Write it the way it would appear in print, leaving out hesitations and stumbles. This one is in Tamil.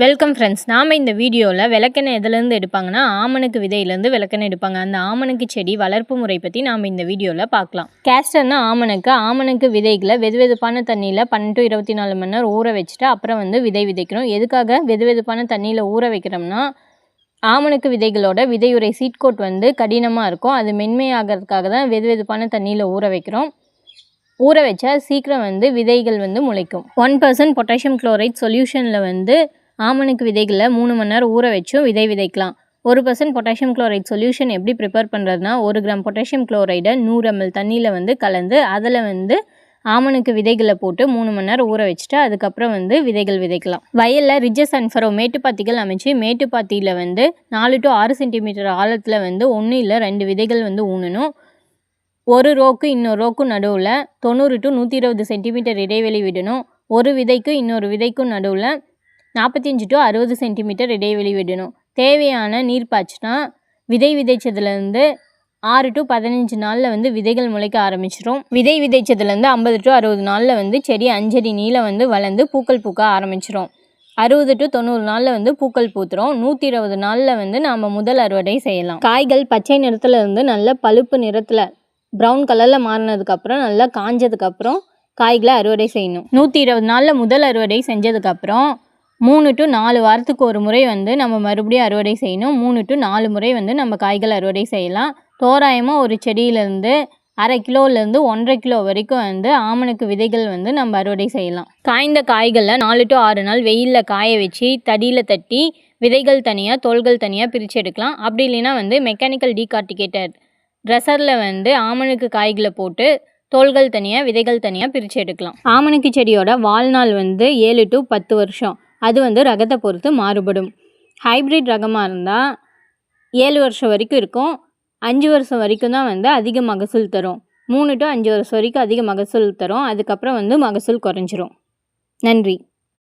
Welcome friends. நாம் இந்த வீடியோவில் விளக்கெண்ணெய் எதுலேருந்து எடுப்பாங்கன்னா ஆமணக்கு விதையிலேருந்து விளக்கெண்ணெய் எடுப்பாங்க. அந்த ஆமணக்கு செடி வளர்ப்பு முறை பற்றி நாம் இந்த வீடியோவில் பார்க்கலாம். கேஸ்டர்னா ஆமணக்கு விதைகளை வெதுவெதுப்பான தண்ணியில் 12 to 24 மணி நேரம் ஊற வச்சுட்டு அப்புறம் விதை விதைக்கணும். எதுக்காக வெதுவெதுப்பான தண்ணியில் ஊற வைக்கிறோம்னா ஆமணக்கு விதைகளோட விதையுறை சீட் கோட் கடினமாக இருக்கும். அது மென்மையாகிறதுக்காக தான் வெதுவெதுப்பான தண்ணியில் ஊற வைக்கிறோம். ஊற வச்சா சீக்கிரம் விதைகள் முளைக்கும். 1% பொட்டாசியம் குளோரைட் சொல்யூஷனில் ஆமணக்கு விதைகளை 3 மணி நேரம் ஊற வச்சும் விதை விதைக்கலாம். 1% பொட்டாசியம் குளோரைட் சொல்யூஷன் எப்படி ப்ரிப்பேர் பண்ணுறதுனா 1 கிராம் பொட்டாசியம் குளோரைடை 100 ml தண்ணியில் கலந்து அதில் ஆமணக்கு விதைகளை போட்டு 3 மணி நேரம் ஊற வச்சுட்டு அதுக்கப்புறம் விதைகள் விதைக்கலாம். வயலில் ரிட்ஜஸ் அண்ட் ஃபரோ மேட்டுப்பாத்திகள் அமைச்சு மேட்டுப்பாத்தியில் 4 to 6 சென்டிமீட்டர் ஆழத்தில் 1 இல்லை 2 விதைகள் ஊனணும். ஒரு ரோக்கு இன்னொரு ரோக்கும் நடுவில் 90 to 120 சென்டிமீட்டர் இடைவெளி விடணும். ஒரு விதைக்கு இன்னொரு விதைக்கும் நடுவில் 45 to 60 சென்டிமீட்டர் இடைவெளி விடணும். தேவையான நீர் பாய்ச்சினா விதை விதைச்சதுலேருந்து 6 to 15 நாளில் விதைகள் முளைக்க ஆரம்பிச்சிடும். விதை விதைச்சதுலேருந்து 50 to 60 நாளில் செடி 5 அடி நீளம் வளர்ந்து பூக்கள் பூக்க ஆரம்பிச்சிடும். 60 to 90 நாளில் பூக்கள் பூத்துரும். 120 நாளில் நாம் முதல் அறுவடை செய்யலாம். காய்கள் பச்சை நிறத்தில் நல்ல பழுப்பு நிறத்தில் ப்ரௌன் கலரில் மாறினதுக்கப்புறம் நல்லா காஞ்சதுக்கப்புறம் காய்களை அறுவடை செய்யணும். 120 நாளில் முதல் அறுவடை செஞ்சதுக்கப்புறம் 3 to 4 வாரத்துக்கு ஒரு முறை நம்ம மறுபடியும் அறுவடை செய்யணும். 3 to 4 முறை நம்ம காய்கள் அறுவடை செய்யலாம். தோராயமாக ஒரு செடியிலேருந்து 1/2 கிலோலேருந்து 1.5 கிலோ வரைக்கும் ஆமணக்கு விதைகள் நம்ம அறுவடை செய்யலாம். காய்ந்த காய்களில் 4 to 6 நாள் வெயிலில் காய வச்சு தடியில் தட்டி விதைகள் தனியாக தோள்கள் தனியாக பிரித்து எடுக்கலாம். அப்படி இல்லைன்னா மெக்கானிக்கல் டீகார்டிகேட்டர் ட்ரெஸரில் ஆமணக்கு காய்களை போட்டு தோள்கள் தனியாக விதைகள் தனியாக பிரித்து எடுக்கலாம். ஆமணக்கு செடியோட வாழ்நாள் 7 to 10 வருஷம். அது ரகத்தை பொறுத்து மாறுபடும். ஹைப்ரிட் ரகமாக இருந்தால் 7 வருஷம் வரைக்கும் இருக்கும். 5 வருஷம் வரைக்கும் தான் அதிக மகசூல் தரும். 3 to 5 வருஷம் வரைக்கும் அதிக மகசூல் தரும். அதுக்கப்புறம் மகசூல் குறைஞ்சிரும். நன்றி.